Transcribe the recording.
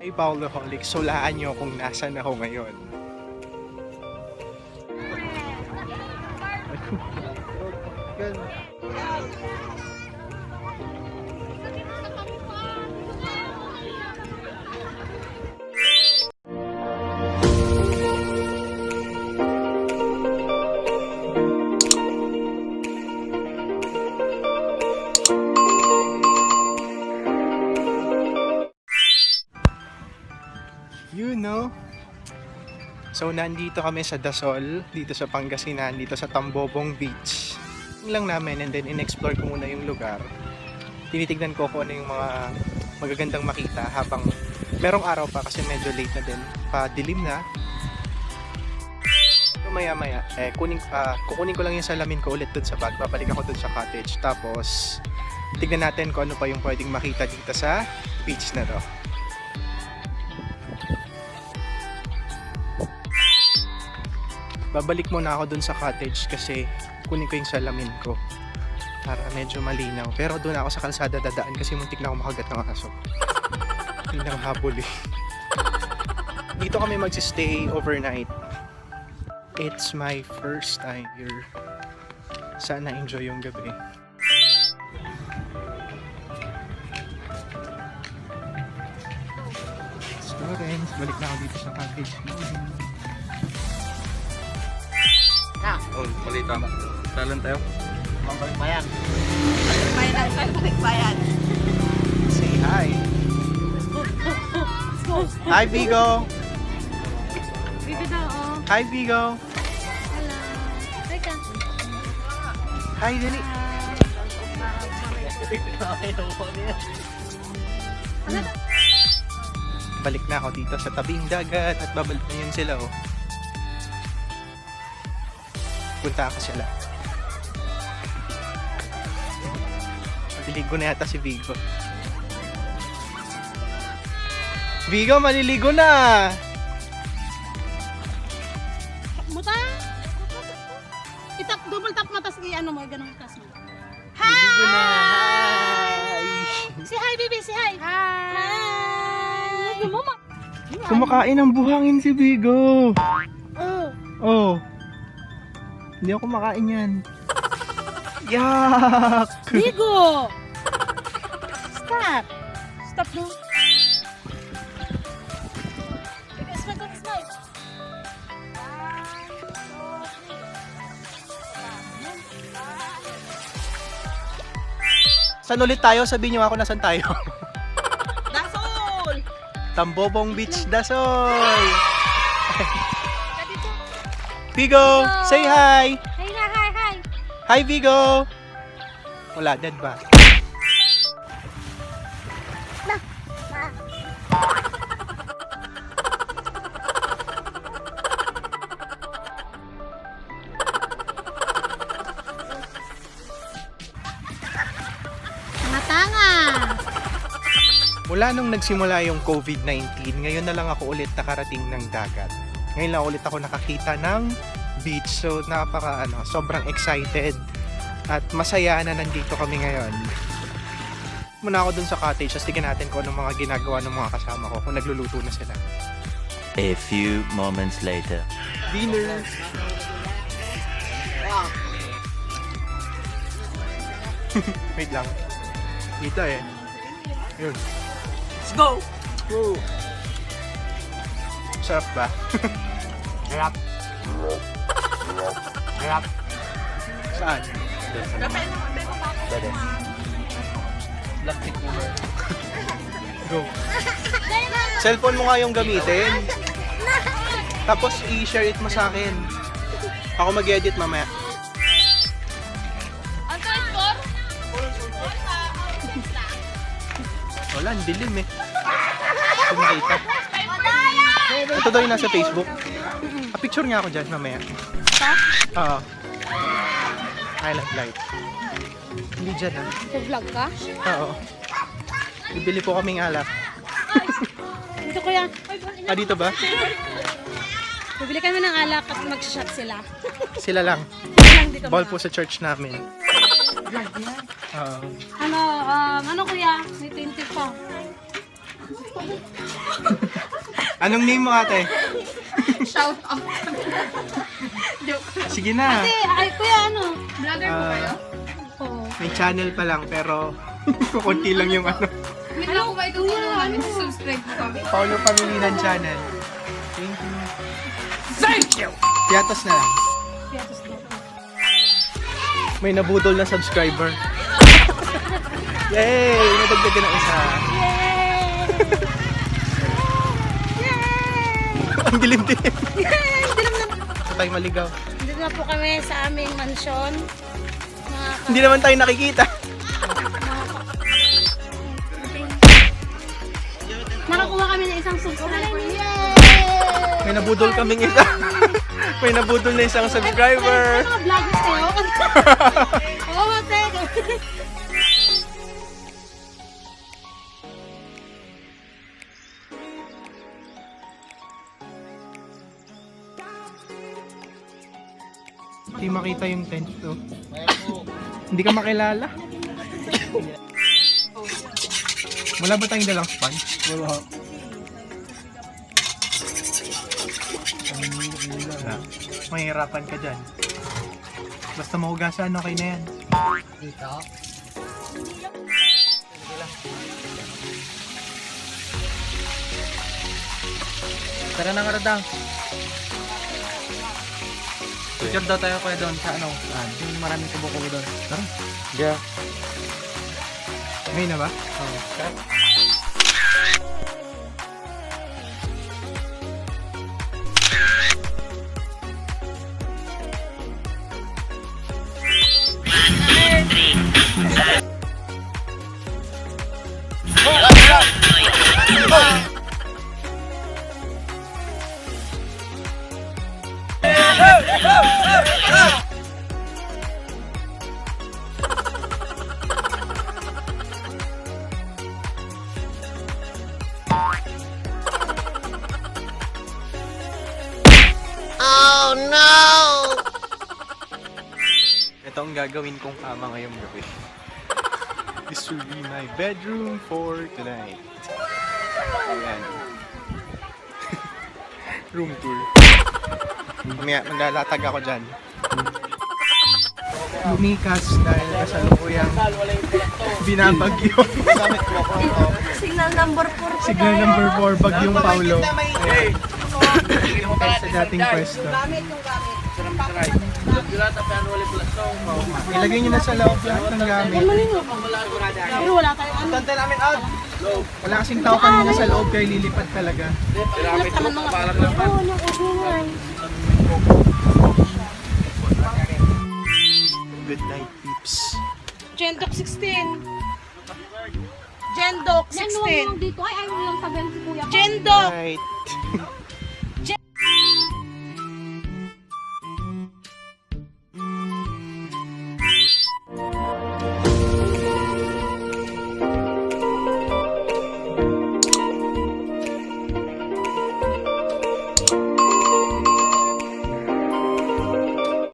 Ay, Paulaholic, sulaan nyo kung nasan ako ngayon. You know? So, nandito kami sa Dasol, dito sa Pangasinan, dito sa Tambobong Beach. Lang namin, and then in-explore ko muna yung lugar. Tinitignan ko kung ano yung mga magagandang makita habang merong araw pa kasi medyo late na din. Padilim na. So, maya-maya, kukunin ko lang yung salamin ko ulit dun sa bag. Babalik ako dun sa cottage. Tapos, tignan natin kung ano pa yung pwedeng makita dito sa beach na to. Babalik muna ako dun sa cottage kasi kunin ko yung salamin ko para medyo malinaw. Pero doon ako sa kalsada dadaan kasi muntik na ako makagat ng aso. Hindi nang habol eh. Dito kami magsistay overnight. It's my first time here. Sana enjoy yung gabi. So friends, balik na ako dito sa cottage. Oh, malita. Talan tayo. Bayan. Bayan ang bayan. Say hi. Hi, Vigo. Bibi daw, oh. Hi, Vigo. Hello. Teka. Hi, Dili. Balik na ako dito sa tabing dagat at babalik na yun sila, oh. Punta ako sila. Maliligo na yata si Vigo. Vigo, maliligo na! Muta! Itap, double tap matas i-ano mo, ganun kasi. Maliligo na! Hi! Si hi, baby, si hi! Hi! Mama! Kumakain ng buhangin si Vigo! Oh! Oh! Hindi ako kumakain yan. Yak! Bigo! Stop! Stop no? Smile, smile! Saan ulit tayo? Sabihin niyo ako nasan tayo. Dasol! Tambobong Beach, Dasol! Vigo, say hi! Hi, hi, hi! Hi, Vigo! Wala, dead ba? Matanga! Mula nung nagsimula yung COVID-19, ngayon na lang ako ulit nakarating ng dagat. Ngayon lang ulit ako nakakita ng beach. So, sobrang excited at masaya na nandito kami ngayon. Muna ako dun sa cottage, tapos tignan natin kung anong mga ginagawa ng mga kasama ko, kung nagluluto na sila. A few moments later. Dinner! Wait lang. Dito eh. Yun. Let's go! Woo! Sarap ba? Harap! Harap! Saan? Better. Plastic number. Go. Cellphone mo nga yung gamitin. Tapos i-share it mo sa akin. Ako mag-edit mamaya. Ang score? Wala, ang dilim eh. Kumikita. Ito daw yung nasa Facebook. Picture nga ako dyan mamaya. Oo. Highlight light. Hindi dyan ah. Vlog ka? Oo. Bibili po kaming alak. Dito kuya. Ah, dito ba? Bibili kami ng alak at mag-shot sila. Sila lang. Lang dito Ball mga. po sa church namin. Vlog yan. Oo. Ano kuya? May 20 pa. Anong name mo ate? Shout out. Sige na. Ay, kuya, ano? Vlogger po kayo? Oo. May channel pa lang pero kukunti lang yung ano. Wait lang po ba itutulungan namin to subscribe po kami? Paulo Pangilinan channel. Thank you! Piatos na lang. Piatos na. May nabudol na subscriber. Yay! Nadagdagan ng isa. Ang dilim-dilim. Sa tayo maligaw. Dito na po kami sa aming mansyon. Hindi naman tayo nakikita. Nakakuha kami ng isang subscriber. Yay! May nabudol kaming isa. May nabudol na isang subscriber. Mga vloggers kayo? Oo, teka. Hindi makita yung tent to. Hindi ka makilala. Wala ba tayong dalang sponge? Wala. Mahirapan ka dyan. Basta mahugasan, okay na yan. Tara na nga Radang. Picture daw tayo kuya doon sa ano. Yung maraming kubo-kubo doon. Tara. Yeah. Ngayon na ba? Oo. Ito ang gagawin kong kama ngayong gabi. This will be my bedroom for tonight. Ayan. Room tour. Mamaya, maglalatag ako dyan. Lumikas dahil kasalukuyang binabagyo. Signal number 4. Signal number 4, Bagyong Paulo. Ayan. Sa dating pwesto. Ilagay nyo na sa loob lahat ng gamit. Pero wala tayong ano. Wala kasing tao kanina sa loob kaya lilipat talaga. Wala naman mga... Oo, yung okay. Good night, peeps. Jendok 16. Jendok 16. Dito ay ayaw lang sabihin si Kuya. Jendok! Night.